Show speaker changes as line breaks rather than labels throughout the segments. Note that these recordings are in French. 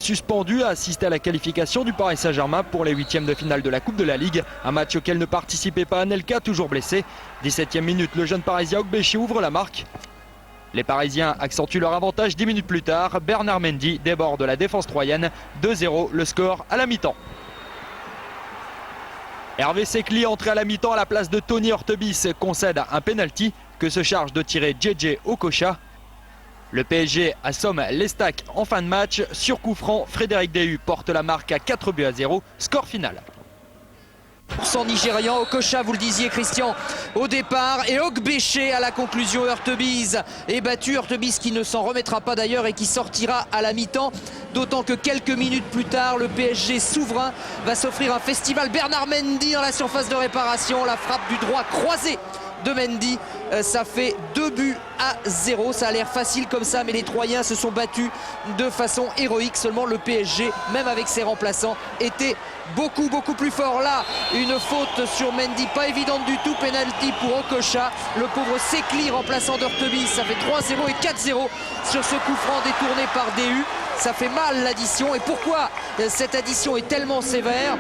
suspendu a assisté à la qualification du Paris Saint-Germain pour les huitièmes de finale de la Coupe de la Ligue. Un match auquel ne participait pas Anelka, toujours blessé. 17e minute, le jeune Parisien Ogbeche ouvre la marque. Les Parisiens accentuent leur avantage 10 minutes plus tard. Bernard Mendy déborde la défense troyenne. 2-0 le score à la mi-temps. Hervé Sekli, entré à la mi-temps à la place de Tony Hortebis, concède un penalty que se charge de tirer JJ Okocha. Le PSG assomme l'Estac en fin de match. Sur coup franc, Frédéric Dehu porte la marque à 4-0. Score final.
Sans Nigérian, Okocha, vous le disiez Christian, au départ, et Ogbeche à la conclusion. Hortebis est battu, Hortebis qui ne s'en remettra pas d'ailleurs et qui sortira à la mi-temps, d'autant que quelques minutes plus tard, le PSG souverain va s'offrir un festival. Bernard Mendy dans la surface de réparation, la frappe du droit croisé de Mendy, ça fait 2-0. Ça a l'air facile comme ça, mais les Troyens se sont battus de façon héroïque. Seulement le PSG, même avec ses remplaçants, était beaucoup plus fort. Là, une faute sur Mendy, pas évidente du tout. Penalty pour Okocha. Le pauvre Sekli, remplaçant d'Hortebis. Ça fait 3-0 et 4-0 sur ce coup franc détourné par Dehu. Ça fait mal l'addition. Et pourquoi cette addition est tellement sévère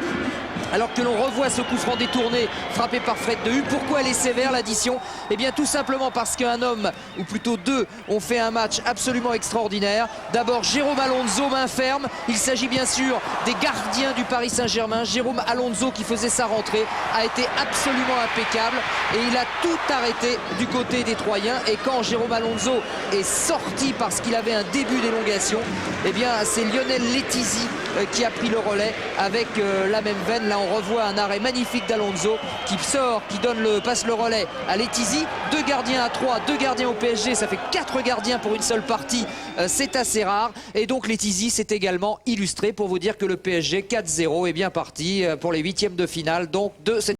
alors que l'on revoit ce coup franc détourné frappé par Fred Dehu? Pourquoi elle est sévère l'addition? Eh bien tout simplement parce qu'un homme, ou plutôt deux, ont fait un match absolument extraordinaire. D'abord Jérôme Alonso, main ferme. Il s'agit bien sûr des gardiens du Paris Saint-Germain. Jérôme Alonso, qui faisait sa rentrée, a été absolument impeccable et il a tout arrêté du côté des Troyens. Et quand Jérôme Alonso est sorti parce qu'il avait un début d'élongation, eh bien c'est Lionel Letizy qui a pris le relais avec la même veine. Là on revoit un arrêt magnifique d'Alonso qui sort, qui passe le relais à Letizy. 2 gardiens à 3, 2 gardiens au PSG, ça fait 4 gardiens pour une seule partie, c'est assez rare. Et donc Letizy s'est également illustré pour vous dire que le PSG 4-0 est bien parti pour les huitièmes de finale donc de cette